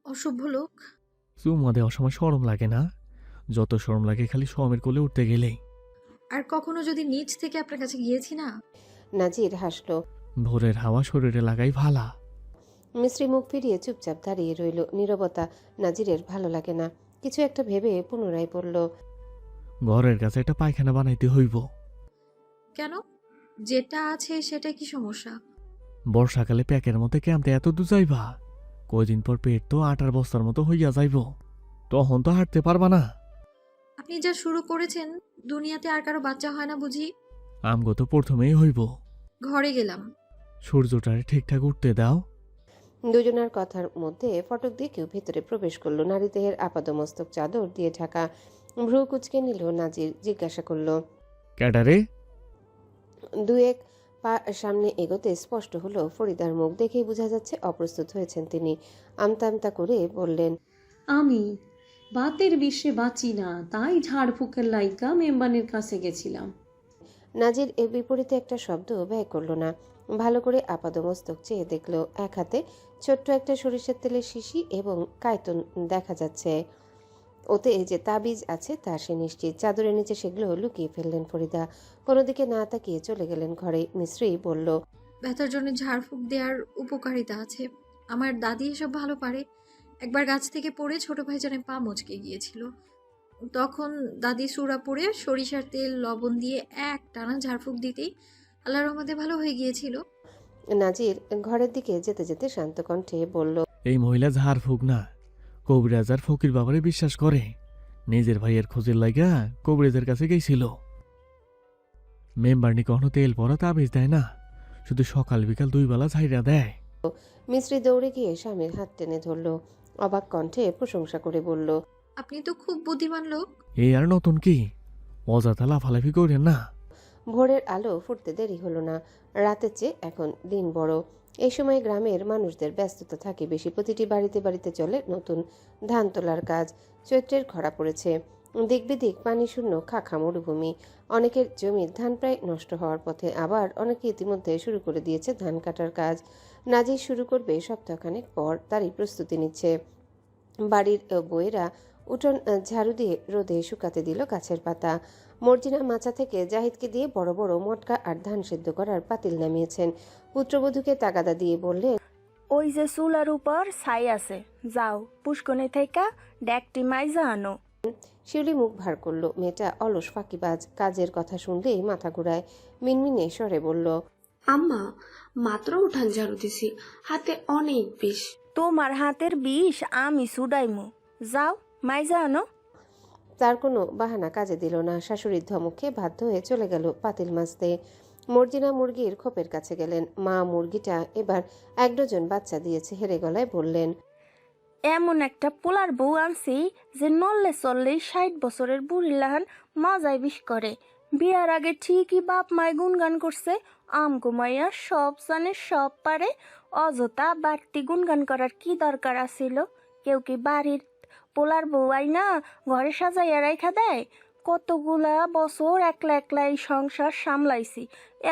অসভ্য লোক। চুমা দেওয়ার সময় শরম লাগে না? যত শরম লাগে খালি সমের কোলে উঠতে গেলেই। আর কখনো যদি নিচ থেকে আপনার কাছে গিয়েছি না। নাজির হাসল। ভোরের হাওয়া শরীরে লাগাই ভালা। মিশ্রি মুখ ফিরিয়ে চুপচাপ দাঁড়িয়ে রইল। নীরবতা নাজিরের ভালো লাগে না। কিছু একটা ভেবে পুনরায় পড়ল। ঘরের কাছে একটা পায়খানা বানাইতে হইব। কেন? যেটা আছে সেটা কি সমস্যা? বর্ষাকালে প্যাকের মধ্যে ক্যাম্পে এত দূর যাইবা? কয়দিন পর পেট তো আটার বস্তার মতো হইয়া যাইব। তখন তো হাঁটতে পারবা না। আপনি যা শুরু করেছেন, দুনিয়াতে আর কারো বাচ্চা হয় না বুঝি? আমগো তো প্রথমেই হইব। ঘরে গেলাম। সূর্যটারে ঠিকঠাক উঠতে দাও। দুজনার কথার মধ্যে ফটক দিয়ে কেউ ভেতরে প্রবেশ করলো। নারী দেহের আপাদমস্তক চাদর দিয়ে ঢাকা। ভ্রু কুচকে নিল নাজির। জিজ্ঞাসা করল, ক্যাডারে? দু এক পা সামনে এগোতে স্পষ্ট হলো ফরিদার মুখ। দেখেই বোঝা যাচ্ছে অপ্রস্তুত হয়েছেন তিনি। আমতা আমতা করে বললেন, আমি বাতের বিষে বাঁচি না, তাই ঝাড়ফুঁকের লাইগা মেম্বারের কাছে গেছিলাম। নাজির এর বিপরীতে একটা শব্দ ব্যয় করল না। ভালো করে আপাদমস্তক চেয়ে দেখলো। এক হাতে ছোট্ট একটা সরিষার তেলের শিশি এবং কায়তন দেখা যাচ্ছে। ওতে যে তাবিজ আছে তা সে নিশ্চিত। চাদরের নিচে সেগুলো লুকিয়ে ফেললেন ফরিদা। কোনো দিকে না তাকিয়ে চলে গেলেন ঘরে। মিশ্রি বলল, ব্যথার জন্য ঝাড়ফুঁক দেওয়ার উপকারিতা আছে। আমার দাদি এসব ভালো পারে। একবার গাছ থেকে পড়ে ছোট ভাইজানের পা মচকে গিয়েছিল। তখন দাদি সুরা পড়ে সরিষার তেল লবণ দিয়ে এক টানা ঝাড়ফুঁক দিতেই আল্লাহর রহমতে ভালো হয়ে গিয়েছিল। নাজির ঘরের দিকে যেতে যেতে শান্ত কণ্ঠে বলল, এই মহিলা ঝাড় ফুক না, কবিরাজ আর ফকির বাবারে বিশ্বাস করে। নিজের ভাইয়ের খোঁজের লাইগা কবিরাজের কাছে গেছিল। মেম্বারনি কখনো তেল পরা তাবিজ দেয় না, শুধু সকাল বিকাল 2 বেলা ঝাইরা দেয়। মিশ্রি দৌড়ে গিয়ে স্বামীর হাত টেনে ধরল। অবাক কণ্ঠে প্রশংসা করে বলল, আপনি তো খুব বুদ্ধিমান লোক। এই আর নতুন কি? অযথা লাফালাফি করেন না। ভোরের আলো ফুটতে দেরি হলো না। রাতের চেয়ে এখন দিন বড়। এই সময় গ্রামের মানুষদের ব্যস্ততা থাকে বেশি। প্রতিটি বাড়িতে বাড়িতে চলে নতুন ধান তোলার কাজ। চৈত্রের খরা পড়েছে। দিক বিদিক পানি শূন্য খাখা মরুভূমি। অনেকের জমির ধান প্রায় নষ্ট হওয়ার পথে, আবার অনেকে ইতিমধ্যে শুরু করে দিয়েছে ধান কাটার কাজ। নাজির শুরু করবে সপ্তাহখানেক পর, তারই প্রস্তুতি নিচ্ছে। বাড়ির বউয়েরা উঠোন ঝাড়ু দিয়ে রোদে শুকাতে দিল গাছের পাতা। মর্জিনা মাচা থেকে জাহিদকে দিয়ে বড় বড় মটকা আর ধান সেদ্ধ করার পাতিল নামিয়েছেন। পুত্রবধূকে তাগাদা দিয়ে বললেন, ওই যে চুলার উপর ছাই আছে, যাও পুষ্কনি থেকে ডেকটি মাইজা আনো। শিউলি মুখ ভার করলো। মেয়েটা অলস ফাঁকিবাজ। কাজের কথা শুনলেই মাথা ঘুরায়। মিনমিনে স্বরে বলল, আম্মা, মাত্র উঠান ঝাড়ু দিছি, হাতে অনেক বিষ। তোমার হাতের বিষ আমি ছুডাইমু, যাও মাইজা আনো। তার কোনো বাহানা কাজে দিল না। শাশুড়ির ধমকে বাধ্য হয়ে চলে গেল পাতিল মাজতে। মর্জিনা মুরগির খোপের কাছে গেলেন। মা মুরগিটা এবার 1 ডজন বাচ্চা দিয়েছে। হেরে গলায় বললেন, এমন একটা পোলার বউ আনছি যে নড়লে চললেই 60 বছরের বুড়ি লাহান মজায় বিষ করে। বিয়ার আগে ঠিকই বাপ মায় গুনগান করছে, আমগো মাইয়া সব জানে সব পারে। অযথা বাড়তি গুনগান করার কি দরকার আছিল? কেউ কি বাড়ির পোলার বউ আইনা ঘরে সাজাইয়া রাইখা দেয়? কতগুলা বছর একলা একলা এই সংসার সামলাইছি,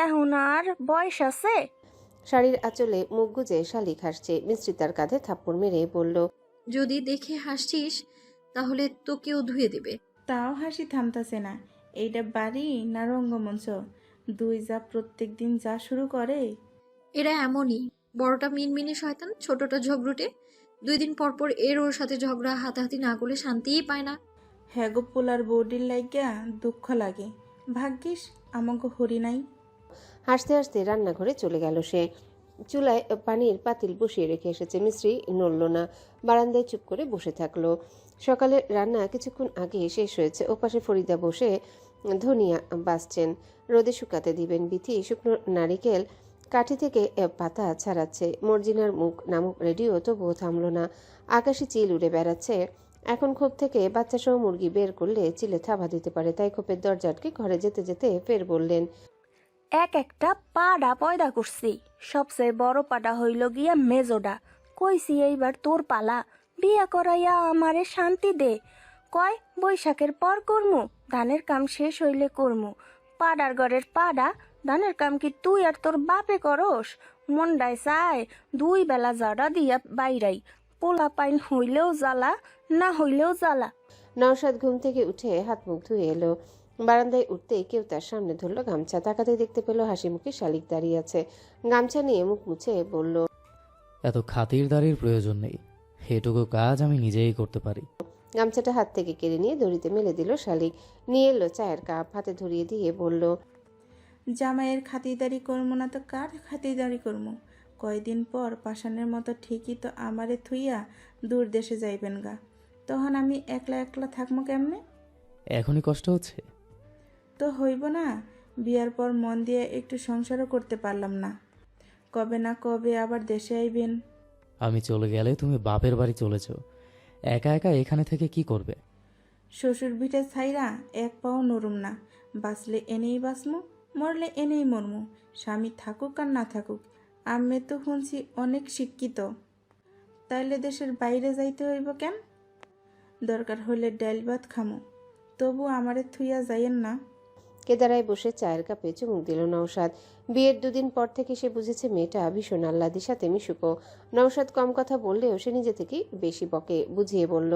এখন আর বয়স আছে? শাড়ির আঁচলে মুখ গুজে শালিক হাসছে। মিস্ত্রি তার কাঁধে থাপ্পড় মেরে বলল, যদি দেখে হাসছিস তাহলে তোকেও ধুয়ে দেবে। তাও হাসি থামতাছে না। এইটা বাড়ি না রঙ্গমঞ্চ? দুই যা প্রত্যেক দিন যা শুরু করে। এরা এমনই। বড়টা মিনমিনে শয়তান, ছোটটা ঝগড়ুটে। 2 দিন পর পর ওর সাথে ঝগড়া হাতাহাতি না করলে শান্তিই পায় না। হ্যাগো পোলার বডির লাইগা দুঃখ লাগে। ভাগ্যিস আমাকে হরি নাই। হাসতে হাসতে রান্নাঘরে চলে গেল সে। চুলায় পানির পাতিল বসিয়ে রেখে এসেছে। মিস্ত্রি নড়ল না, বারান্দায় চুপ করে বসে থাকলো। সকালের রান্না কিছুক্ষণ আগে শেষ হয়েছে। ওপাশে ফরিদা বসে ধনিয়া বাছছেন, রোদে শুকাতে দিবেন। বিথি শুকনো নারিকেল কাঠি থেকে পাতা ছাড়াচ্ছে। মর্জিনার মুখ নামুক রেডিও তবুও থামল না। আকাশে চিল উড়ে বেড়াচ্ছে। এখন খোপ থেকে বাচ্চাসহ মুরগি বের করলে চিলে থাবা দিতে পারে, তাই খোপের দরজা আটকে ঘরে যেতে যেতে ফের বললেন, এক একটা পাডা পয়দা করছি, সবচেয়ে বড় পাডা হইল গিয়া মেজোডা। কইছি এইবার তোর পালা, বিয়া করাইয়া আমারে শান্তি দে। কয় বৈশাখের পর করমু, ধানের কাম শেষ হইলে করমু। পাডার ঘরের পাডা ধানের কাম কি তুই আর তোর বাপে করস? মন্ডায় চায় 2 বেলা জাডা দিয়া বাইরাই, পোলা পাইন হইলেও জ্বালা, না হইলেও জ্বালা। নওশাদ ঘুম থেকে উঠে হাত মুখ ধুয়ে এলো। বারান্দায় উঠতেই কেউ তার সামনে ধরলো গামছা। তাকাতে দেখতে পেল হাসি মুখে শালিক দাঁড়িয়ে আছে। গামছা নিয়ে মুখ মুছে বলল, এত খাতিরদারির প্রয়োজন নেই, এটুকু কাজ আমি নিজেই করতে পারি। গামছাটা হাত থেকে কেড়ে নিয়ে দড়িতে মেলে দিল শালিক। নিয়ে এলো চায়ের কাপ, হাতে ধরিয়ে দিয়ে বলল, জামাইয়ের খাতিরদারি করবো না তো কার খাতিরদারি করবো? কয়দিন পর পাষাণের মতো ঠিকই তো আমারে থুইয়া দূর দেশে যাইবেন গা, তখন আমি একলা একলা থাকবো কেমনে? এখনই কষ্ট হচ্ছে? তো হইব না, বিয়ার পর মন দিয়ে একটু সংসারও করতে পারলাম না। কবে না কবে আবার দেশে আইবেন। আমি চলে গেলে তুমি বাপের বাড়ি চলেছ, একা একা এখানে থেকে কি করবে? শ্বশুর ভিটে ছাইরা এক পাও নরুম না। বাঁচলে এনেই বাঁচমু, মরলে এনেই মরমু। স্বামী থাকুক আর না থাকুক। আমি তো শুনছি অনেক শিক্ষিত, তাইলে দেশের বাইরে যাইতে হইব কেন? দরকার হলে ডাইল ভাত খামু, তবু আমারে থুইয়া যাইয়েন না। কেদারায় বসে চায়ের কাপে চুমুক দিল নওশাদ। বিয়ের 2 দিন পর থেকে সে বুঝেছে মেয়েটা ভীষণ আহ্লাদির সাথে মিশুকো। নওশাদ কম কথা বললেও সে নিজে থেকেই বেশি বকে। বুঝিয়ে বলল,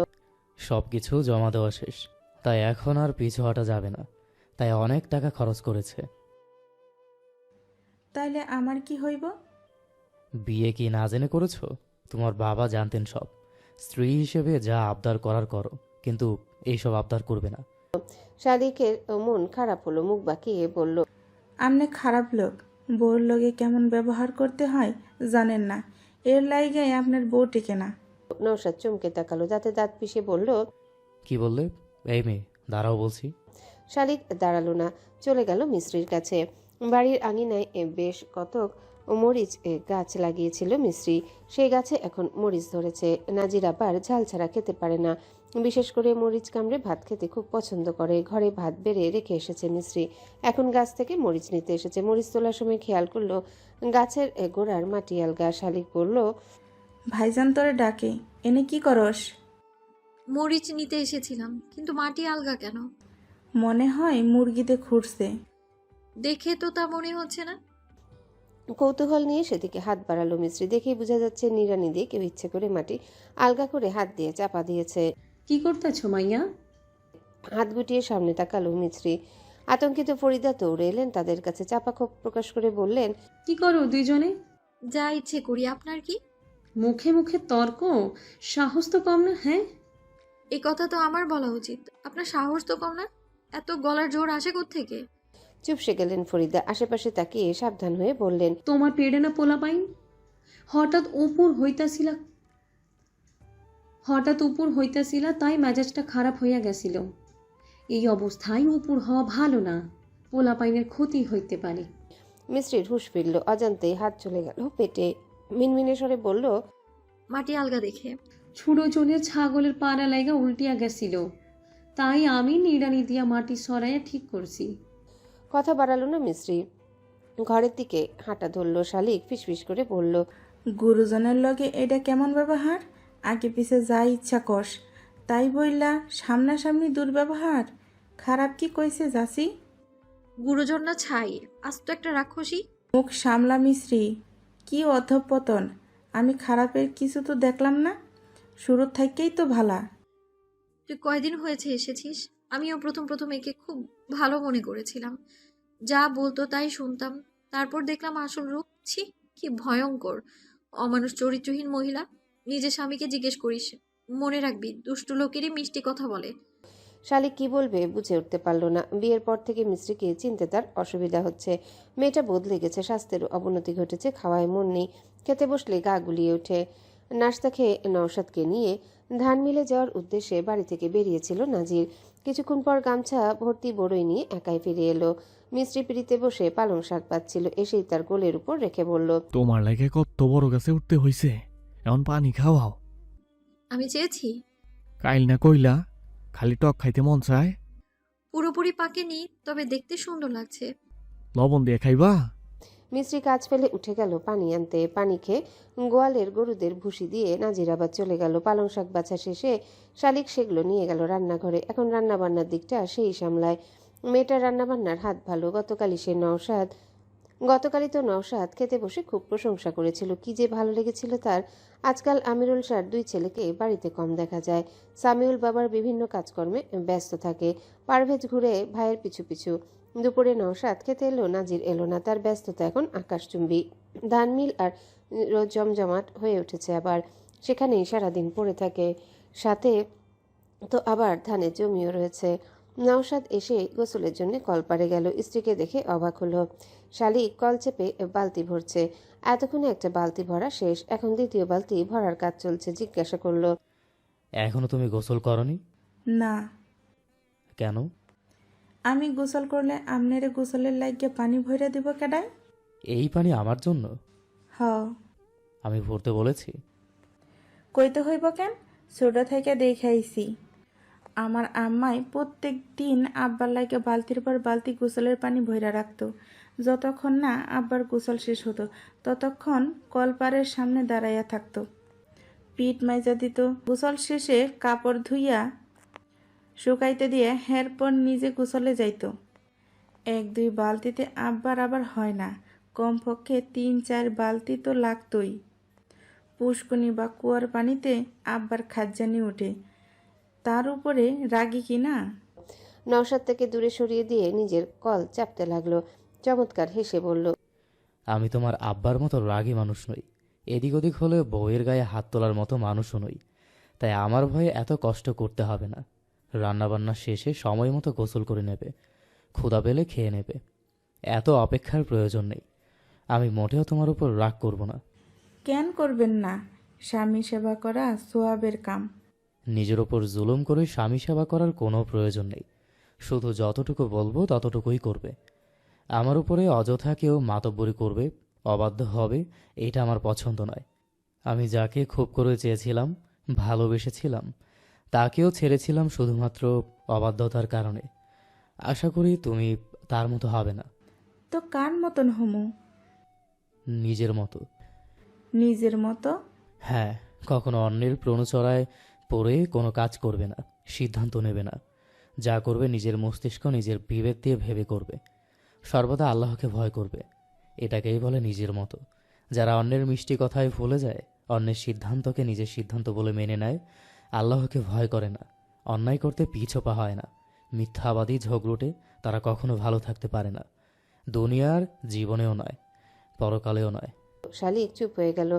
সব কিছু জমা দেওয়া শেষ, তাই এখন আর পিছু হটা যাবে না। তাই অনেক টাকা খরচ করেছে। তাইলে আমার কি হইব? বিয়ে কি না জেনে করেছো? তোমার বাবা জানতেন সব। স্ত্রী হিসেবে যা আবদার করার করো, কিন্তু এইসব আবদার করবে না। শালিকের মন খারাপ হলো, মুখ বাঁকিয়ে বলল, আমনে খারাপ লোক, বউর লগে কেমন ব্যবহার করতে হয় জানেন না, এর লাইগাই আপনার বউ টিকে না। নওশাদ চমকে তাকালো, দাঁতে দাঁত পিষে বলল, কি বললে? এই মেয়ে, দাঁড়াও বলছি। শালিক দাঁড়ালো না, চলে গেল মিস্ত্রির কাছে। বাড়ির আঙিনায় বেশ কতক মরিচ গাছ লাগিয়েছিল মিস্ত্রি। সেই গাছে এখন মরিচ ধরেছে। নাজির আবার ঝাল ছাড়া খেতে পারে না, বিশেষ করে মরিচ কামড়ে ভাত খেতে খুব পছন্দ করে। ঘরে ভাত বেড়ে রেখে এসেছে মিস্ত্রি, এখন গাছ থেকে মরিচ নিতে এসেছে। মরিচ তোলার সময় খেয়াল করলো গাছের গোড়ার মাটি আলগা। শালিক বলল, ভাইজান তোরে ডাকে, এনে কি করস? মরিচ নিতে এসেছিলাম, কিন্তু মাটি আলগা কেন? মনে হয় মুরগিতে খুঁড়ছে। দেখে তো তা মনে হচ্ছে না। কৌতূহল নিয়ে সেদিকে হাত বাড়ালো মিস্ত্রি। দেখেই বোঝা যাচ্ছে নিড়ানি দিয়ে কেউ ইচ্ছে করে মাটি আলগা করে হাত দিয়ে চাপা দিয়েছে। কি করতেছ মাইয়া? হাত গুটিয়ে সামনে তাকালো মিস্ত্রি। আতঙ্কিত ফরিদা দৌড়ে এলেন তাদের কাছে। চাপা ক্ষোভ প্রকাশ করে বললেন, কি করো দুইজনে? যা ইচ্ছে করি, আপনার কি? মুখে মুখে তর্ক, সাহস তো কম না? হ্যাঁ, এই কথা তো আমার বলা উচিত। আপনার সাহস তো কম না? এত গলার জোর আসে কোত্থেকে? চুপসে গেলেন ফরিদা। আশেপাশে তাকিয়ে সাবধান হয়ে বললেন, তোমার পেড়ে না পোলা পাইন? হঠাৎ উপর হইতাছিলা, তাই মেজাজটা খারাপ হইয়া গেছিল। এই অবস্থায় উপর হওয়া ভালো না, পোলা পাইনের ক্ষতি হইতে পারে। মিস্ত্রির হুঁশ ফিরল। অজান্তেই হাত চলে গেল পেটে। মিনমিনে স্বরে বলল, মাটি আলগা দেখে। ছুড়ো জনের ছাগলের পাড়া লাইগা উল্টিয়া গেছিল, তাই আমি নিড়ানি দিয়া মাটি সরাইয়া ঠিক করছি। কথা বাড়ালো না মিস্ত্রি। ঘরের দিকে হাঁটা ধরল। শালিক ফিসফিস করে বলল, গুরুজনের লগে এটা কেমন ব্যবহার? আগে পিছে যা ইচ্ছা কস, তাই বইলা সামনাসামনি দুর্ব্যবহার। খারাপ কি কইছে যাসি? গুরুজন না ছাই, আজ তো একটা রাক্ষসী। মুখ সামলা মিশ্রি, কি অধঃপতন! আমি খারাপের কিছু তো দেখলাম না, শুরুর থেকেই তো ভালা। তুই কয়দিন হয়েছে এসেছিস? আমিও প্রথম প্রথম একে খুব ভালো মনে করেছিলাম। যা বলতো তাই শুনতাম। তারপর দেখলাম আসল রূপ। ছি, কি ভয়ঙ্কর অমানুষ চরিত্রহীন মহিলা। নিজের স্বামীকে জিজ্ঞেস করিস, মনে রাখবি দুষ্টু লোকেরই মিষ্টি কথা বলে। শালিক কি বলবে বুঝে উঠতে পারল না। বিয়ের পর থেকে মিস্ত্রিকে চিনতে তার অসুবিধা হচ্ছে। মেয়েটা বদলে গেছে, স্বাস্থ্যের অবনতি ঘটেছে, খাওয়ায় মন নেই, খেতে বসলে গা গুলিয়ে ওঠে। নাশতা খেয়ে নওশাদকে নিয়ে ধান মিলে যাওয়ার উদ্দেশ্যে বাড়ি থেকে বেরিয়েছিল নাজির। কিছুক্ষণ পর গামছা ভর্তি বড়ই নিয়ে একাই ফিরে এলো। মিস্ত্রি পিড়িতে বসে পালং শাক পাচ্ছিল, এসেই তার কোলের উপর রেখে বলল, তোমার লাগে কত বড় গাছে উঠতে হইছে, এখন পানি খাওয়াও। আমি চেয়েছি। কাইল না কইলা খালি টক খাইতে মন চায়? পুরোপুরি পাকেনি, তবে দেখতে সুন্দর লাগছে। লবণ দিয়ে খাইবা? মিস্ত্রি কাজ ফেলে উঠে গেল পানি আনতে। পানি খেয়ে গোয়ালের গরুদের ভুসি দিয়ে নাজির আবার চলে গেল। পালং শাক বাছা শেষে শালিক সেগুলো নিয়ে গেল রান্নাঘরে। এখন রান্নাবান্নার দিকটা সেই সামলায়। মেয়েটার রান্নাবান্নার হাত ভালো। গতকালই সে নওশাদ গতকালই তো নওশাদ খেতে বসে খুব প্রশংসা করেছিল, কি যে ভালো লেগেছিল তার। আজকাল আমিরুল শাহর 2 ছেলেকে বাড়িতে কম দেখা যায়। সামিউল বাবার বিভিন্ন কাজকর্মে ব্যস্ত থাকে, পারভেজ ঘুরে ভাইয়ের পিছু পিছু। দুপুরে নওশাদ খেতে এলো, নাজির এলো না। তার ব্যস্ততা এখন আকাশচুম্বী। ধান মিল আর জমজমাট হয়ে উঠেছে, আবার সেখানেই সারাদিন পড়ে থাকে। সাথে তো আবার ধানের জমিও রয়েছে। নওশাদ এসে গোসলের জন্য কল পাড়ে গেল। স্ত্রীকে দেখে অবাক হলো। শালিক কল চেপে বালতি ভরছে। এতক্ষণে একটা বালতি ভরা শেষ, এখন দ্বিতীয় বালতি ভরার কাজ চলছে। জিজ্ঞাসা করলো, এখনো তুমি গোসল করনি? না, কেন? আমি গোসল করলে আমনেরে গোসলের লাগিয়ে পানি ভইরা দিব কেডায়? এই পানি আমার জন্য? হ, আমি ভরতে বলেছি? কইতে হইব কেন? ছোট থেকে দেখাইছি আমার আম্মাই প্রত্যেক দিন আব্বার লাগে বালতির পর বালতি গোসলের পানি ভইরা রাখতো। যতক্ষণ না আব্বার গোসল শেষ হতো ততক্ষণ কলপারের সামনে দাঁড়াইয়া থাকতো, পিঠ মাইজা দিত। গোসল শেষে কাপড় ধুইয়া শুকাইতে দিয়ে এরপর নিজে গোসলে যাইতো। 1-2 বালতিতে আব্বার আবার হয় না, কমপক্ষে 3-4 বালতি তো লাগতোই। পুষ্কনি বা কুয়ার পানিতে আব্বার খাজ্জানি ওঠে, তার উপরে রাগী কি না। নওশাদ থেকে দূরে সরিয়ে দিয়ে নিজের কল চাপতে লাগলো। চমৎকার হেসে বলল, আমি তোমার আব্বার মতো রাগী মানুষ নই। এদিক ওদিক হলে বউয়ের গায়ে হাত তোলার মতো মানুষও নই। তাই আমার ভয়ে এত কষ্ট করতে হবে না। রান্নাবান্না শেষে সময় মতো গোসল করে নেবে, ক্ষুধা পেলে খেয়ে নেবে। এত অপেক্ষার প্রয়োজন নেই। আমি মোটেও তোমার উপর রাগ করব না। কেন করবেন না? স্বামী সেবা করা সোয়াবের কাম। নিজের ওপর জুলুম করে স্বামী সেবা করার কোনো প্রয়োজন নেই। শুধু যতটুকু বলবো ততটুকুই করবে। আমার উপরে অযথা কেউ মাতব্বরি করবে, অবাধ্য হবে, এটা আমার পছন্দ নয়। আমি যাকে খুব করে চেয়েছিলাম, ভালোবেসেছিলাম, তাকেও ছেড়েছিলাম শুধুমাত্র অবাধ্যতার কারণে। আশা করি তুমি তার মতো হবে না। তো কার মতন হমু? নিজের মতো। নিজের মতো? হ্যাঁ, কখনো অন্যের প্রণোচনায় পড়ে কোনো কাজ করবে না, সিদ্ধান্ত নেবে না। যা করবে নিজের মস্তিষ্ক, নিজের বিবেক দিয়ে ভেবে করবে। সর্বদা আল্লাহকে ভয় করবে। এটাকেই বলে নিজের মতো। যারা অন্যের মিষ্টি কথায় ভুলে যায়, অন্যের সিদ্ধান্তকে নিজের সিদ্ধান্ত বলে মেনে নেয়, আল্লাহকে ভয় করে না, অন্যায় করতে পিছপা হয় না, মিথ্যাবাদী ঝগড়ুটে, তারা কখনো ভালো থাকতে পারে না। দুনিয়ার জীবনেও নয়, পরকালেও নয়। শালিক চুপ হয়ে গেল।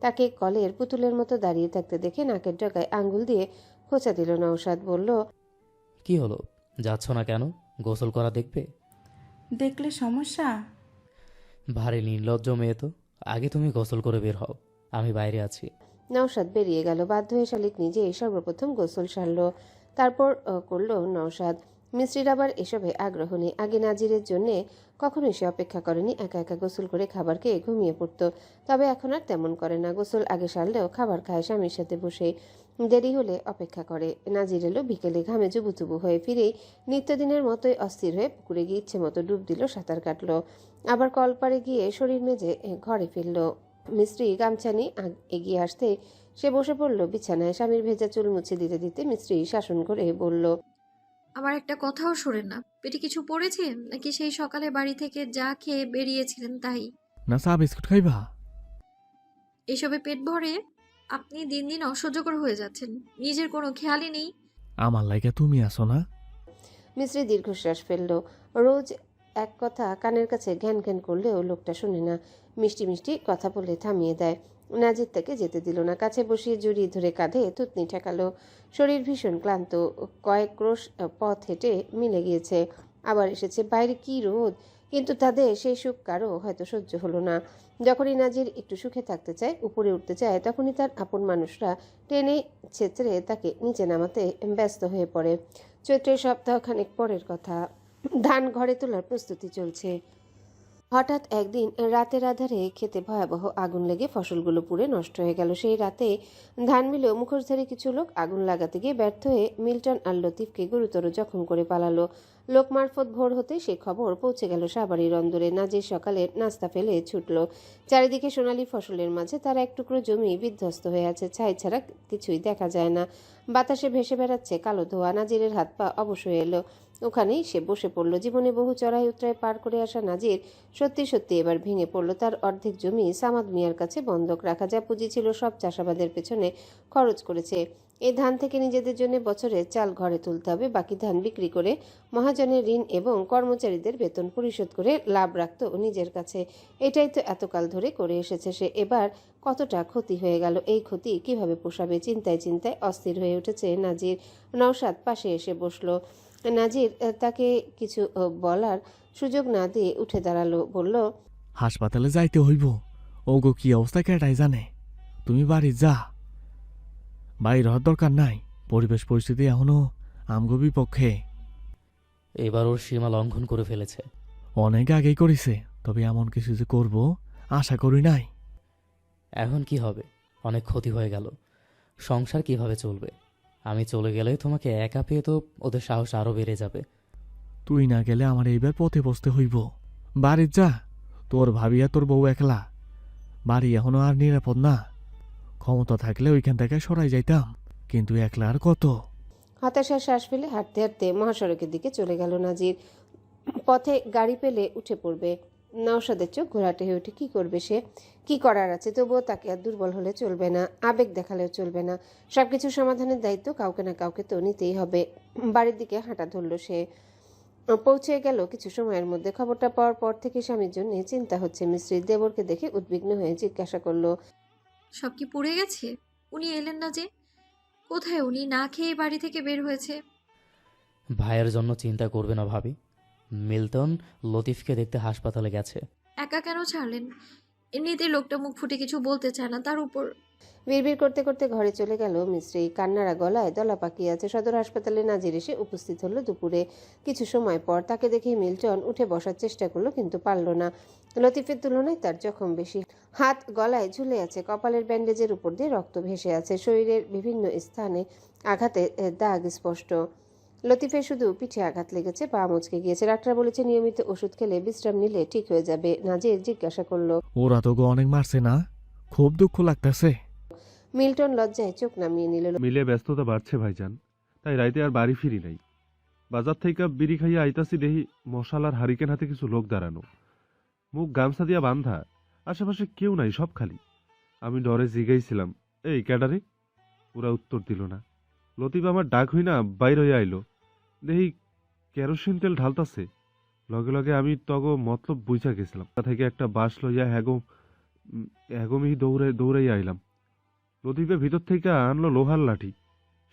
তাকে কলের পুতুলের মতো দাঁড়িয়ে থাকতে দেখে নাকের ডগায় আঙ্গুল দিয়ে খোঁচা দিল নওশাদ। বলল, কি হলো, যাচ্ছ না কেন? গোসল করা দেখবে? দেখলে সমস্যা? ভারী নির্লজ্জ মেয়ে তো। আগে তুমি গোসল করে বের হও, আমি বাইরে আছি। নওশাদ বেরিয়ে গেল। বাধ্য হয়ে শালিক নিজেই সর্বপ্রথম গোসল সারল। তারপর করল নওশাদ। মিস্ত্রির আবার এসবে আগ্রহ নেই। আগে নাজিরের জন্যে কখনোই সে অপেক্ষা করেনি। একা একা গোসল করে খাবার খেয়ে ঘুমিয়ে পড়তো। তবে এখন আর তেমন করে না। গোসল আগে সারলেও খাবার খায় স্বামীর সাথে বসে। দেরি হলে অপেক্ষা করে। নাজির এলো বিকেলে, ঘামে জুবুথুবু হয়ে। ফিরেই নিত্যদিনের মতোই অস্থির হয়ে পুকুরে গিয়ে ইচ্ছে মতো ডুব দিল, সাঁতার কাটলো। আবার কলপাড়ে গিয়ে শরীর মেজে ঘরে ফিরল। মিস্ত্রি গামছা নিয়ে এগিয়ে আসতে সে বসে পড়ল বিছানায়। স্বামীর ভেজা চুল মুছে দিতে দিতে মিস্ত্রি শাসন করে বলল, আমার একটা কথাও শোনেন না। পেটে কিছু পড়েছে নাকি সেই সকালে বাড়ি থেকে যা খেয়ে বেরিয়েছিলেন তাই? না চা বিস্কুট খাইবা? এসবে পেট ভরে আপনি দিন দিন অসহ্যকর হয়ে যাচ্ছেন। নিজের কোনো খেয়ালই নেই। আমার লাইগা তুমি আসো না? মিস্ত্রি দীর্ঘশ্বাস ফেলল। রোজ এক কথা কানের কাছে ঘ্যান ঘ্যান করলেও লোকটা শোনে না। মিষ্টি মিষ্টি কথা বলে থামিয়ে দেয়। নাজির তাকে যেতে দিল না। কাছে বসিয়ে জড়িয়ে ধরে কাঁধে থুতনি ঠেকালো। শরীর ভীষণ ক্লান্ত। কয়েক ক্রোশ পথ হেঁটে মিলে গিয়েছে। আবার এসেছে। বাইরে কি রোদ! কিন্তু তাদের সেই সুখ কারো হয়তো সহ্য হলো না। যখনই নাজির একটু সুখে থাকতে চায়, উপরে উঠতে চায়, তখনই তার আপন মানুষরা টেনে ছেঁচড়ে তাকে নিচে নামাতে ব্যস্ত হয়ে পড়ে। চৈত্রের সপ্তাহখানেক পরের কথা। ধান ঘরে তোলার প্রস্তুতি চলছে। হঠাৎ একদিন রাতের আধারে খেতে ভয়াবহ আগুন লেগে ফসলগুলো পুড়ে নষ্ট হয়ে গেল। সেই রাতে ধান মিলেও মুখোশধারী কিছু লোক আগুন লাগাতে গিয়ে ব্যর্থ হয়ে মিল্টন আর লতিফকে গুরুতর জখম করে পালালো। লোক মারফত ভোর হতে সেই খবর পৌঁছে গেল সাবাড়ির অন্দরে। নাজির সকালের নাস্তা ফেলে ছুটল। চারিদিকে সোনালি ফসলের মাঝে তার এক টুকরো জমি বিধ্বস্ত হয়ে আছে। ছাই ছাড়া কিছুই দেখা যায় না। বাতাসে ভেসে বেড়াচ্ছে কালো ধোয়া। নাজিরের হাত পা অবশ হয়ে এলো। ওখানেই সে বসে পড়ল। জীবনে বহু চড়াই উতরাই পার করে আসা নাজির সত্যি সত্যি এবার ভেঙে পড়ল। তার অর্ধেক জমি সামাদ মিয়ার কাছে বন্ধক রাখা, যা পুঁজি ছিল সব চাষাবাদের পেছনে খরচ করেছে। এই ধান থেকে নিজেদের জন্য বছরে চাল ঘরে তুলতে হবে, বাকি ধান বিক্রি করে মহাজনের ঋণ এবং কর্মচারীদের বেতন পরিশোধ করে লাভ রাখত নিজের কাছে। এটাই তো এতকাল ধরে করে এসেছে সে। এবার কতটা ক্ষতি হয়ে গেল, এই ক্ষতি কিভাবে পোষাবে? চিন্তায় চিন্তায় অস্থির হয়ে উঠেছে নাজির। নওশাদ পাশে এসে বসলো। নাজির তাকে কিছু বলার সুযোগ না দিয়ে উঠে দাঁড়ালো, বলল, হাসপাতালে যাইতে হইব। ওগো কি অবস্থা কেটাই জানে। তুমি বাড়ি যা, বাইর হওয়ার দরকার নাই। পরিবেশ পরিস্থিতি এখনো আমগো বিপক্ষে। এবার ওর সীমা লঙ্ঘন করে ফেলেছে। অনেক আগেই করেছে, তবে এমন কিছু যে করব আশা করি নাই। এখন কি হবে? অনেক ক্ষতি হয়ে গেল। সংসার কিভাবে চলবে? আমি চলে গেলে তোমাকে একা পেয়ে তো ওদের সাহস আরও বেড়ে যাবে। তুই না গেলে আমার এইবার পথে বসতে হইব। বাড়ি যা, তোর ভাবিয়া তোর বউ একলা। বাড়ি এখনো আর নিরাপদ না। ক্ষমতা থাকলে ওইখান থেকে সরাই যাইতাম, কিন্তু একলা আর কত। হতাশার শ্বাস ফেলে হাঁটতে হাঁটতে মহাসড়কের দিকে চলে গেল নাজির। পথে গাড়ি পেলে উঠে পড়বে। নওশাদের চোখ ঘোরাটে হয়ে উঠে। কি করবে সে? কি করার আছে? তবুও তাকে আর দুর্বল হলে চলবে না, আবেগ দেখালেও চলবে না। সবকিছু সমাধানের দায়িত্ব কাউকে না কাউকে তো নিতেই হবে। বাড়ির দিকে হাঁটা ধরল সে। পৌঁছে গেল কিছু সময়ের মধ্যে। খবরটা পাওয়ার পর থেকে স্বামীর জন্য চিন্তা হচ্ছে মিশ্রিত। দেবরকে দেখে উদ্বিগ্ন হয়ে জিজ্ঞাসা করলো, সব কি পুড়ে গেছে? উনি এলেন না যে? কোথায় উনি? না খেয়ে বাড়ি থেকে বের হয়েছে। ভাইয়ের জন্য চিন্তা করবে না ভাবি। মিল্টন লতিফকে দেখতে হাসপাতালে গেছে। একা কেন ছাড়লেন? এমনিতেই লোকটা মুখ ফুটে কিছু বলতে চায় না, তার উপর বিড়বিড় করতে করতে ঘরে চলে গেল মিস্ত্রি। কান্নারা গলায় দলা পাকিয়ে আছে। সদর হাসপাতালে নাজির এসে উপস্থিত হলো দুপুরে। কিছু সময় পর তাকে দেখে মিল্টন উঠে বসার চেষ্টা করলো, কিন্তু পারল না। লতিফের তুলনায় তার জখম বেশি। হাত গলায় ঝুলে আছে, কপালের ব্যান্ডেজের উপর দিয়ে রক্ত ভেসে আছে। শরীরের বিভিন্ন স্থানে আঘাতে দাগ স্পষ্ট। লতিফের শুধু পিঠে আঘাত লেগেছে, পা মুচকে গিয়েছে। ডাক্তার বলেছে নিয়মিত ওষুধ খেলে বিশ্রাম নিলে ঠিক হয়ে যাবে। নাজির জিজ্ঞাসা করলো, ওরা তো গো অনেক মারছে না? খুব দুঃখ লাগতেছে। মিল্টন লজ্জায় চোখ নামিয়ে নিল। মিলে ব্যস্ততা বাড়ছে ভাইজান, তাই রাইতে আর বাড়ি ফিরি নাই। বাজার থেকে বিড়ি খাইয়া আইতাছি, দেহি মশালার হারিকেন হাতে কিছু লোক দাঁড়ানো, মুখ গামছা দিয়া বান্ধা। আশেপাশে কেউ নাই, সব খালি। আমি ডরে জিগাইছিলাম, এই ক্যাডারে? ওরা উত্তর দিল না। লতিফ আমার ডাক হই না বাইর হইয়া আইলো, দেহি কেরোসিন তেল ঢালতাছে। লগে লগে আমি তগো মতলব বুঝা গেছিলাম। তা থেকে একটা বাঁশ লইয়া হ্যাগমি দৌড়াইয়া আইলাম। লতিফে ভিতর থেকে আনলো লোহার লাঠি।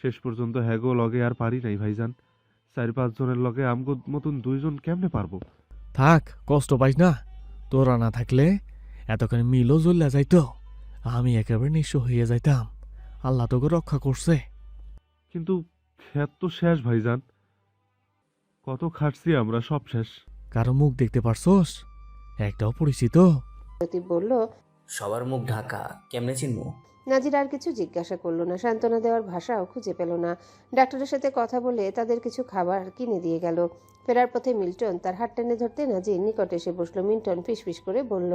শেষ পর্যন্ত হ্যাগো লগে আর পারি নাই ভাইজান। 4-5 জনের লগে আমগো মতন 2 জন কেমনে পারবো? থাক, কষ্ট পাইস না। তোরা না থাকলে এতক্ষণ মিলও জ্বল্লা যাইতো। আমি একেবারে নিঃস্ব হইয়া যাইতাম। আল্লাহ তোকে রক্ষা করছে। কিন্তু ক্ষেত তো শেষ ভাইজান, কত খাটছি আমরা, সব শেষ। কারো মুখ দেখতে পারছোস? একটাও পরিচিত? লতিফ বলল, সবার মুখ ঢাকা, কেমনে চিনবো? নাজির আর কিছু জিজ্ঞাসা করলো না। সান্ত্বনা দেওয়ার ভাষাও খুঁজে পেল না। ডাক্তারের সাথে কথা বলে তাদের কিছু খাবার কিনে দিয়ে গেল। ফেরার পথে মিল্টন তার হাত টেনে ধরতে নাজির নিকটে এসে বসলো। মিল্টন ফিসফিস করে বলল,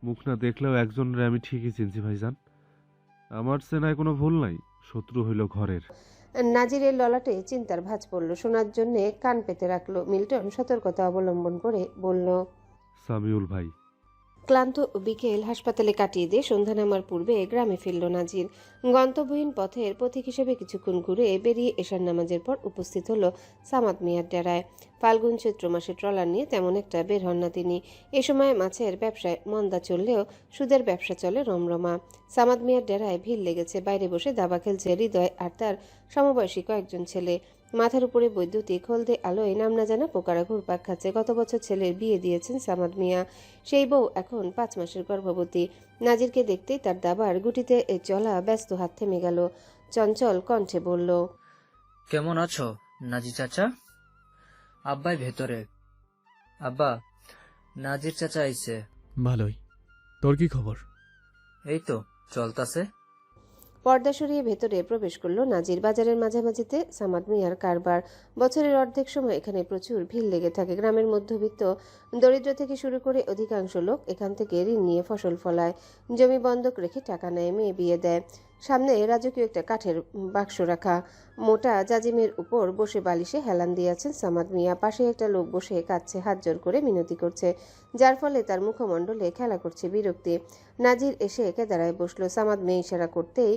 মুখ না দেখলেও একজনের আমি ঠিকই চিনছি ভাইজান। আমার চেনায় কোনো ভুল নাই, শত্রু হইল ঘরের। নাজিরের ললাটে চিন্তার ভাঁজ পড়ল। শোনার জন্যে কান পেতে রাখলো। মিল্টন সতর্কতা অবলম্বন করে বলল, সামিউল ভাই। ক্লান্ত বিকেল হাসপাতালে কাটিয়ে দিয়ে সন্ধ্যা নামার পূর্বে গ্রামে ফিরল নাজির। গন্তব্যহীন পথের পথিক হিসেবে কিছুক্ষণ ঘুরে বেরিয়ে এশার নামাজের পর উপস্থিত হলো সামাদ মিয়ার ডেরায়। ফাল্গুন চৈত্র মাসে ট্রলার নিয়ে তেমন একটা বের হন না তিনি। এ সময় মাছের ব্যবসায় মন্দা চললেও সুদের ব্যবসা চলে রমরমা। সামাদ মিয়ার ডেরায় ভিড় লেগেছে। বাইরে বসে দাবা খেলছে হৃদয় আর তার সমবয়সী কয়েকজন ছেলে। মাথার উপরে বৈদ্যুতিক হলদে আলোয় নাম না জানা পোকারা ঘুরপাক খাচ্ছে। গত বছর ছেলের বিয়ে দিয়েছেন সামাদ মিয়া। সেই বউ এখন 5 মাসের গর্ভবতী। নাজিরকে দেখতেই তার দাবার গুটিতে চলা ব্যস্ত হাত থেমে গেল। চঞ্চল কণ্ঠে বলল, কেমন আছো নাজির চাচা? আব্বাই ভেতরে। আব্বা, নাজির চাচা আইছে। ভালোই। তোর কি খবর? এই তো চলতাছে। পর্দা সরিয়ে ভেতরে প্রবেশ করলো নাজির। বাজারের মাঝামাঝিতে সামাদ মিয়ার কারবার। বছরের অর্ধেক সময় এখানে প্রচুর ভিড় লেগে থাকে। গ্রামের মধ্যবিত্ত দরিদ্র থেকে শুরু করে অধিকাংশ লোক এখান থেকে ঋণ নিয়ে ফসল ফলায়, জমি বন্ধক রেখে টাকা নেয়, মেয়ে বিয়ে দেয়। সামনে রাজকীয় একটা কাঠের বাক্স রাখা, মোটা জাজিমের উপর বসে বালিশে হেলান দিয়েছেন সামাদ মিয়া। পাশে একটা লোক বসে কাঁদছে, হাত জোর করে মিনতি করছে, যার ফলে তার মুখমণ্ডলে খেলা করছে বিরক্তি। নাজির এসে কেদারায় বসলো। সামাদ মিয়া ইশারা করতেই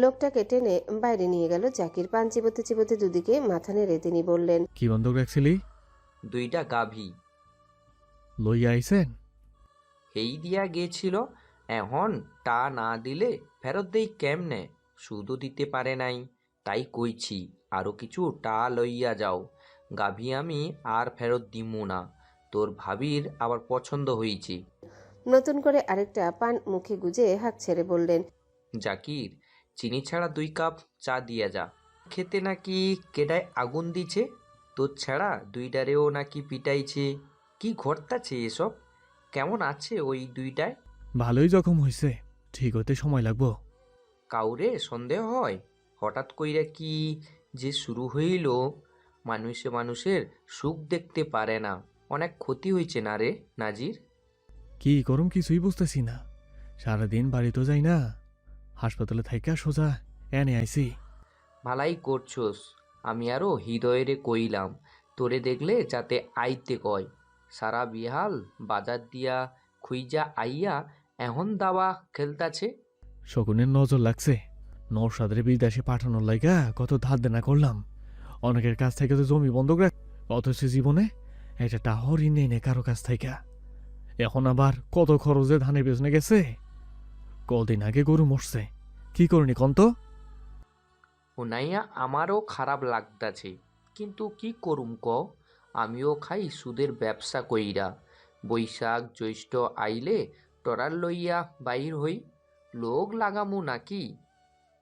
লোকটাকে টেনে বাইরে নিয়ে গেল জাকির। পান চিবোতে চিবোতে দুদিকে মাথা নেড়ে তিনি বললেন, কি বন্ধক রাখছিলি? 2টা গাভী লইয়া আইছেন? হেই দিয়া গেছিল, এখন টা না দিলে ফেরত দেই কেমনে? সুদও দিতে পারে নাই, তাই কইছি আরো কিছু টা লইয়া যাও। গাভী আমি আর ফেরত দিমু না, তোর ভাবির আবার পছন্দ হইছি। নতুন করে আরেকটা পান মুখে গুজে হাঁক ছেড়ে বললেন, জাকির, চিনি ছাড়া 2 কাপ চা দিয়া যা। খেতে নাকি কেডায় আগুন দিছে, তোর ছাড়া 2টারেও নাকি পিটাইছে। কি ঘটতাছে এসব? কেমন আছে ওই 2টায়? ভালোই জখম হইছে, ঠিক হতে সময় লাগবো। কাউরে সন্দেহ হয়? হঠাৎ কইরা কি যে শুরু হইল? মানুষে মানুষের সুখ দেখতে পারে না। অনেক ক্ষতি হইছে না রে নাজির? কি করম কিছুই বুঝতেছি না। সারাদিন বাড়ি তো যাই না, হাসপাতালে থাইকা সোজা এনে আইছি। ভালাই করছোস। আমি আরো হৃদয়েরে কইলাম তোরে দেখলে যাতে আইতে কয়। সারা বিহাল বাজার দিয়া খুইজা আইয়া এখন দাবা খেলতাছে। শকুনের নজর লাগছে। নৌসাদের বিদেশে পাঠানোর লাইগা কত ধার দেনা করলাম, অনেকের কাছ থেকে তো জমি বন্ধক রাখ, অথচ জীবনে একটা টাহর ঋণ এনে কারো কাছ থেকে। এখন আবার কত খরচে ধানের পেছনে গেছে। কদিন আগে গরু মরছে, কি করনি কন্ত? শুনাইয়া আমারও খারাপ লাগতাছে, কিন্তু কি করুম ক? আমিও খাই সুদের ব্যবসা কইরা। বৈশাখ জ্যৈষ্ঠ আইলে টরার লইয়া বাইর হই। লোক লাগামু নাকি?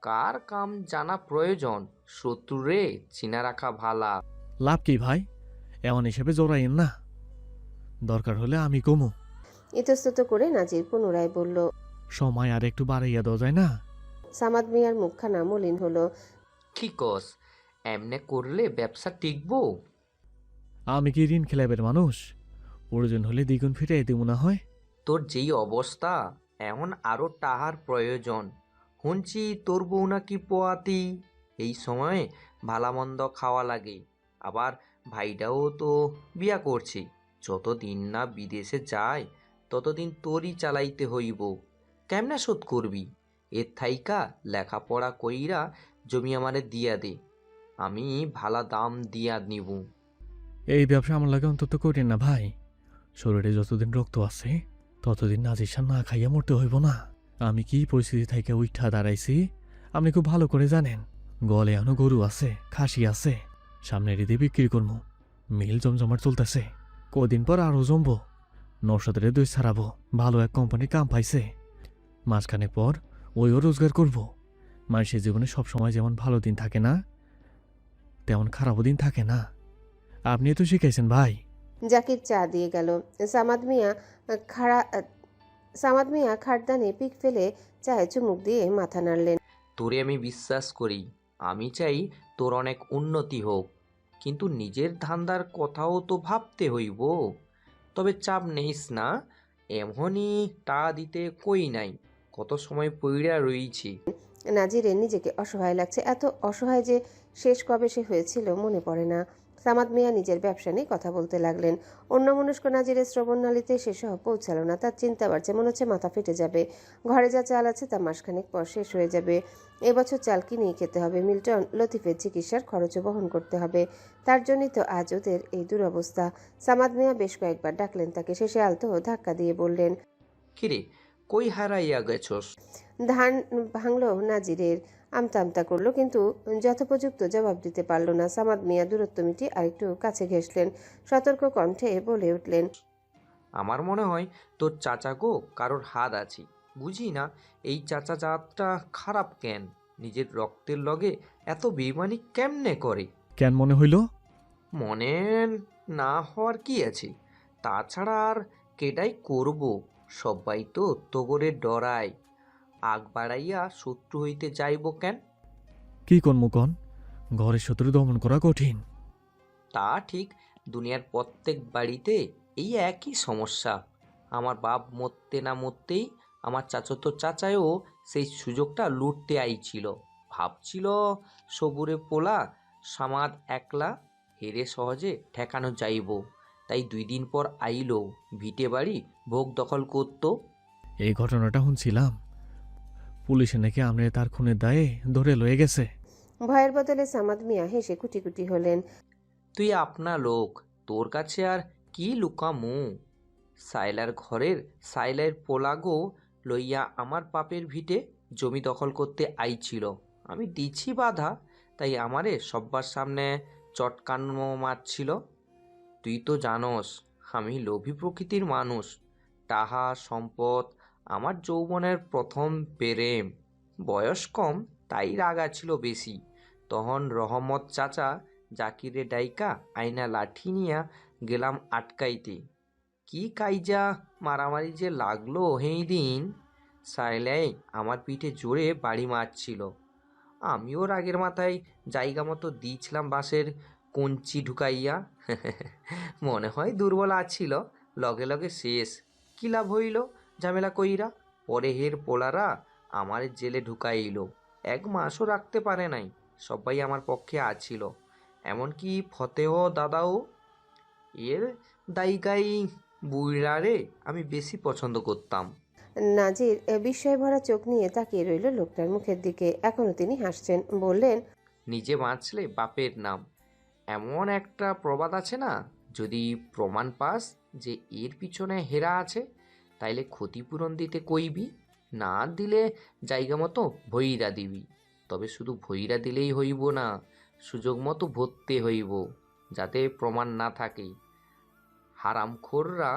কার কাম জানা প্রয়োজন, শত্রুরে চিনা রাখা ভালা। লাভ কি ভাই? এমন হিসেবে জোড়াইন না, দরকার হলে আমি কমু। ইতস্তত করে নাজির পুনরায় বলল, সময় আর একটু বাড়াইয়া দেওয়া যায় না? সামাদ মিয়ার মুখখানা মলিন হলো। কি কস? এমনে করলে ব্যবসা টিকবো? আমি কি ঋণ খেলাবের মানুষ? প্রয়োজন হলে দ্বিগুণ ফিরাই দিব না হয়? তোর যেই অবস্থা, এখন আরো টাহার প্রয়োজন। শুনছি তোর বউ নাকি পোয়াতি। এই সময়ে ভালামন্দ খাওয়া লাগে। আবার ভাইটাও তো বিয়া করছে। যতদিন না বিদেশে যায় ততদিন তোরই চালাইতে হইব। কেমনে শোধ করবি? এর থাইকা লেখাপড়া কইরা জমি আমারে দিয়া দে, আমি ভালা দাম দিয়া নিব। এই ব্যবসা আমার লাগে অন্তত করেন না ভাই। শরীরে যতদিন রক্ত আছে ততদিন নাজির না খাইয়া মরতে হইব না। আমি কি পরিস্থিতি থেকে উঠা দাঁড়াইছি আপনি খুব ভালো করে জানেন। গলে এখনো গরু আছে, খাসি আছে, সামনের ঈদে বিক্রি করবো। মিল জমজমার চলতেছে, কদিন পর আরো জমবো। নৌসাদের 2 ছাড়াবো, ভালো এক কোম্পানির কাম পাইছে। মাঝখানে পর ওইও রোজগার করব। মানুষের জীবনে সবসময় যেমন ভালো দিন থাকে না, তেমন খারাপও দিন থাকে না। আপনি তো শিখাইছেন ভাই। জাকির চা দিয়ে গেল। সামাদ মিয়া খাটদানে পিক ফেলে চায়ে চুমুক দিয়ে মাথা নাড়লেন। তোরে আমি বিশ্বাস করি, আমি চাই তোর অনেক উন্নতি হোক, কিন্তু নিজের ধান্দার কথাও তো ভাবতে হইব। তবে চাপ নেইস না, এমনই টা দিতে কই নাই, কত সময় পইড়া রইছি। নাজিরের নিজেকে অসহায় লাগছে, এত অসহায় যে শেষ কবে সে হয়েছিল মনে পড়ে না। সামাদ মিয়া নিজের ব্যবসা নিয়ে কথা বলতে লাগলেন। অন্যমনস্ক নাজিরের শ্রবণনালীতে সেসব পৌঁছালো না। তার চিন্তা বাড়ছে, মনে হচ্ছে মাথা ফেটে যাবে। ঘরে যা চাল আছে তা মাসখানেক পর শেষ হয়ে যাবে। এবছর চাল কিনেই খেতে হবে। মিল্টন লতিফের চিকিৎসার খরচও বহন করতে হবে। তার জন্যই তো আজ ওদের এই দুরবস্থা। সামাদ মিয়া বেশ কয়েকবার ডাকলেন তাকে, শেষে আলতো ধাক্কা দিয়ে বললেন, কিরে, কই হারাইয়া গেছস? ধান ভাঙলো নাজিরের। আমতা আমতা করলো, কিন্তু যথোপযুক্ত জবাব দিতে পারল না। সামাদ মিয়া দূরত্ব মিটি আরেকটু কাছে ঘেঁষলেন, সতর্ক কণ্ঠে বলে উঠলেন, আমার মনে হয় তোর চাচা গো কারোর হাত আছে। বুঝি না এই চাচা জাতটা খারাপ কেন? নিজের রক্তের লগে এত বেইমানি কেমনে করে? কেন মনে হইল? মনে না হওয়ার কি আছে? তাছাড়া আর কেডাই করব? সবাই তো তোগরে ডরায়। আগ বাড়াইয়া শত্রু হইতে যাইব কেন? কি কোন মুকন, ঘরের শত্রু দমন করা কঠিন। তা ঠিক, দুনিয়ার প্রত্যেক বাড়িতে এই একই সমস্যা। আমার বাপ মরতে না মরতেই আমার চাচাতো চাচায়ও সেই সুযোগটা লুটতে আইছিল। ভাবছিল সবুরে পোলা সামাদ একলা হেরে সহজে ঠেকানো যাইব, তাই 2 দিন পর আইলো ভিটে বাড়ি ভোগ দখল করতো। এই ঘটনাটা শুনছিলাম, পুলিশে নাকি আমরা তার খুনের দায়ে ধরে লয়ে গেছে। ভয়ের বদলে সামাদ মিয়া হেসে কুটি কুটি হলেন। তুই আপনা লোক, তোর কাছে আর কি লুকামু? সাইলার ঘরের সাইলের পোলাগো লইয়া আমার বাপের ভিটে জমি দখল করতে আইছিল। আমি দিছি বাধা, তাই আমারে সব্বার সামনে চটকানো মারছিল। তুই তো জানোস আমি লোভী প্রকৃতির মানুষ। টাহা সম্পদ আমার যৌবনের প্রথম প্রেম। বয়স কম, তাই রাগা ছিল বেশি। তখন রহমত চাচা জাকিরে ডাইকা আইনা লাঠি নিয়া গেলাম আটকাইতে। কি কাইজা মারামারি যে লাগলো সেই দিন! সাইলাই আমার পিঠে জোরে বাড়ি মারছিল। আমিও রাগের মাথায় জায়গা মতো দিয়েছিলাম বাঁশের কঞ্চি ঢুকাইয়া। মনে হয় দুর্বল আছিল, লগে লগে শেষ। কি লাভ হইল ঝামেলা কইরা? পরে হের পোলারা আমার জেলে ঢুকাইল। 1 মাসও রাখতে পারে নাই। সবাই আমার পক্ষে আছিল, এমনকি ফতেহ দাদাও। এর দায়িকাই বুইড়ারে আমি বেশি পছন্দ করতাম। নাজির বিস্ময় ভরা চোখ নিয়ে তাকিয়ে রইল লোকটার মুখের দিকে। এখনো তিনি হাসছেন। বললেন, নিজে বাঁচলে বাপের নাম, এমন একটা প্রবাদ আছে না? যদি প্রমাণ পাস যে এর পিছনে হেরা আছে, তাইলে ক্ষতিপূরণ দিতে কইবি, না দিলে জায়গা মতো ভইরা দিবি। তবে শুধু ভইরা দিলেই হইব না, সুযোগ মতো ভরতে হইব, যাতে প্রমাণ না থাকে। হারামখোররা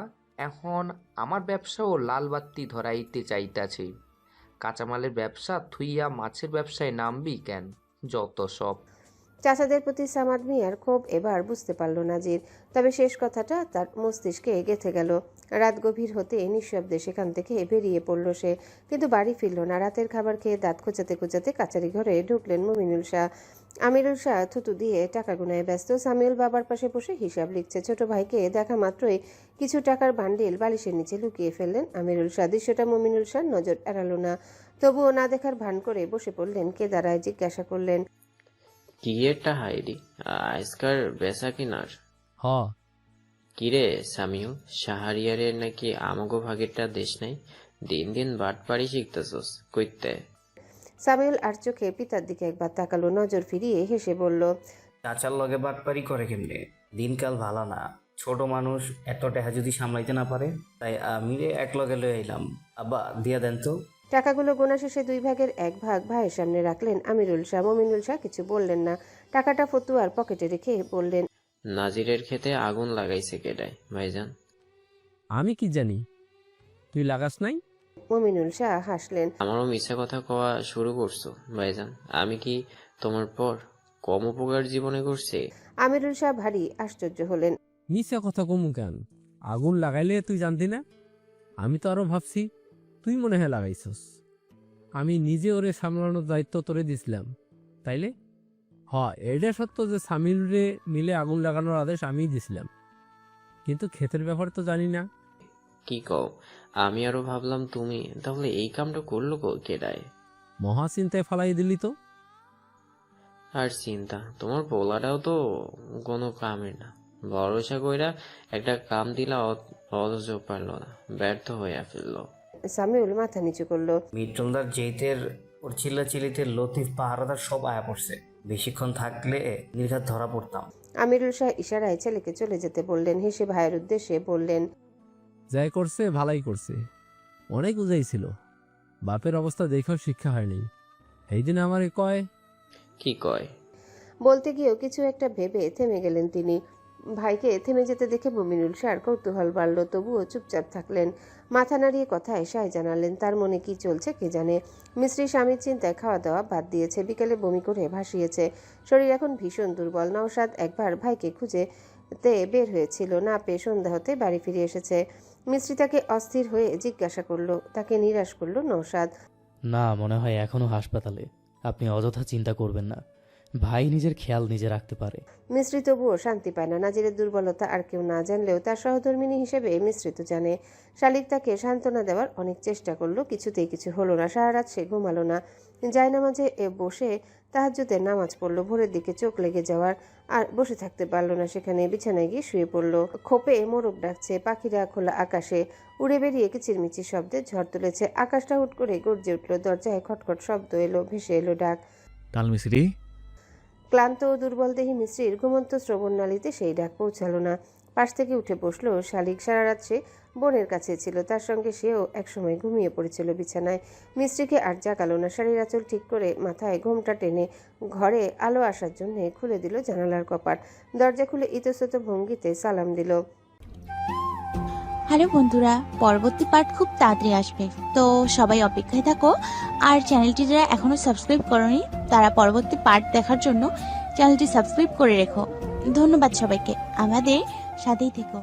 এখন আমার ব্যবসাও লাল বাত্তি ধরাইতে চাইতাছে। কাঁচামালের ব্যবসা থুইয়া মাছের ব্যবসায় নামবি কেন? যত সব। চাচাদের প্রতি সামাদ মিয়ার ক্ষোভ এবার বুঝতে পারল নাজির। তবে শেষ কথাটা তার মস্তিষ্কে গেঁথে গেল। রাত গভীর হতে নিঃশব্দে সেখান থেকে বেরিয়ে পড়ল সে, কিন্তু বাড়ি ফিরল না। রাতের খাবার খেয়ে দাঁত খোঁচাতে খোঁচাতে কাচারি ঘরে ঢুকলেন মুমিনুল শাহ। আমিরুল শাহ থুতু দিয়ে টাকা গুনায় ব্যস্ত। সামিউল বাবার পাশে বসে হিসাব লিখছে। ছোট ভাইকে দেখা মাত্রই কিছু টাকার বান্ডিল বালিশের নিচে লুকিয়ে ফেললেন আমিরুল শাহ। দৃশ্যটা মুমিনুল শাহ নজর এড়ালো না। তবুও না দেখার ভান করে বসে পড়লেন। কে দাঁড়ায় জিজ্ঞাসা করলেন, কি একটা হাইরি আজকার বেচা কিনার? হ। কিরে সামিউ, সাহারিয়ারের নাকি আমাগো ভাগেরটা দেশ নাই? দিন দিন বাটপাড়ি শিখতেছস কইতে? সামিউল আর চোখে পিতার দিকে একবার তাকালো, নজর ফিরিয়ে হেসে বলল, চাচার লগে বাটপারি করে কেমনে? দিনকাল ভালো না, ছোট মানুষ এত টাকা যদি সামলাইতে না পারে, তাই আমি এক লগে লয়ে আইলাম। আব্বা দিয়া দেন তো। টাকাগুলো গোনা শেষে 2 ভাগের 1 ভাগ ভাইয়ের সামনে রাখলেন আমিরুল শাহ। মুমিনুল শাহ কিছু বললেন না। টাকাটা ফতুয়ার পকেটে রেখে বললেন, নাজিরের খেতে আগুন লাগাইছে কেডায় ভাইজান? আমি কি জানি, তুই লাগাস নাই? মুমিনুল শাহ হাসলেন। আমারও মিছা কথা কওয়া শুরু করছো ভাইজান? আমি কি তোমার পর কম উপকার জীবনে করছি? আমিরুল শাহ ভারী আশ্চর্য হলেন। মিছা কথা কমু কেন? আগুন লাগাইলে তুই জানতি না? আমি তো আরো ভাবছি তুই মনে হয় লাগাইছস। আমি নিজে ওরে সামলানোর দায়িত্ব তোরে দিছিলাম, তাইলে এটা সত্য যে সামিলরে মিলে আগুন লাগানোর আদেশ আমিই দিছিলাম, কিন্তু ক্ষেতের ব্যাপার তো জানি না। কি কও? আমি আরো ভাবলাম তুমি। তাহলে এই কামটা করলো কেডায়? মহা চিন্তায় ফালাই দিলি তো। আর চিন্তা, তোমার পোলাটাও তো কোনো কামের না। ভরসা কইরা একটা কাম দিলা, অথচ পারলো না, ব্যর্থ হইয়া ফেললো। সামিউল মাথা নিচু করলো। মিটলদার জেইতের ওর চিল্লাচিল্লিতে লতিফ পাহারাদার সব আয়া পড়ছে। বেশিক্ষণ থাকলে নির্ঘাত ধরা পড়তাম। আমিরুল শাহ ইশারায় ছেলেকে চলে যেতে বললেন। হেসে ভাইয়ের উদ্দেশ্যে বললেন, যাই করছে ভালাই করছে, অনেক উজাইছিল। বাপের অবস্থা দেখেও শিক্ষা হয়নি। এই দিন আমারে কয়। কি কয়? বলতে গিয়েও কিছু একটা ভেবে থেমে গেলেন তিনি। ভাইকে থেমে যেতে দেখে মুমিনুল শাহর কৌতূহল বাড়ল, তবুও চুপচাপ থাকলেন। মাথা নাড়িয়ে কথায় সায় জানালেন। তার মনে কি চলছে কে জানে। মিস্ত্রি স্বামীর চিন্তায় খাওয়া দাওয়া বাদ দিয়েছে, বিকেলে বমি করে ভাসিয়েছে। শরীর এখন ভীষণ দুর্বল। নওশাদ একবার ভাইকে খুঁজে বের হয়েছিল, না পেয়ে সন্ধ্যা হতে বাড়ি ফিরে এসেছে। মিস্ত্রি তাকে অস্থির হয়ে জিজ্ঞাসা করলো, তাকে নিরাশ করলো নওশাদ। না, মনে হয় এখনো হাসপাতালে। আপনি অযথা চিন্তা করবেন না, ভাই নিজের খেয়াল নিজে রাখতে পারে। মিশ্রি তবুও শান্তি পায় না। নাজিরের দুর্বলতা আর কেউ না জানলেও তার সহধর্মিণী হিসেবে মিশ্রি তো জানে। শালিক তাকে সান্ত্বনা দেওয়ার অনেক চেষ্টা করলো, কিছুতেই কিছু হলো না। সারা রাত সে ঘুমালো না, জায়নামাজে বসে তাহাজ্জুদের নামাজ পড়লো। ভোরের দিকে চোখ লেগে যাওয়ার আর বসে থাকতে পারলো না, সেখানে বিছানায় গিয়ে শুয়ে পড়লো। খোপে মোরগ ডাকছে, পাখিরা খোলা আকাশে উড়ে বেরিয়ে কিচিরমিচির শব্দে ঝড় তুলেছে। আকাশটা হুট করে গর্জে উঠলো, দরজায় খটখট শব্দ এলো, ভেসে এলো ডাক। তালমিসরি। ক্লান্ত ও দুর্বল দেহী মিশ্রির ঘুমন্ত শ্রবণনালীতে সেই ডাক পৌঁছালো না। পাশ থেকে উঠে বসলো শালিক। সারা রাত সে বোনের কাছে ছিল, তার সঙ্গে সেও একসময় ঘুমিয়ে পড়েছিল বিছানায়। মিশ্রিকে আর জাগালো না। শাড়ির আঁচল ঠিক করে মাথায় ঘোমটা টেনে ঘরে আলো আসার জন্য খুলে দিল জানালার কপাট। দরজা খুলে ইতস্তত ভঙ্গিতে সালাম দিল। হ্যালো বন্ধুরা, পরবর্তী পার্ট খুব তাড়াতাড়ি আসবে, তো সবাই অপেক্ষায় থাকো। আর চ্যানেলটি যারা এখনো সাবস্ক্রাইব করোনি তারা পরবর্তী পার্ট দেখার জন্য চ্যানেলটি সাবস্ক্রাইব করে রেখো। ধন্যবাদ সবাইকে, আমাদের সাথেই থেকো।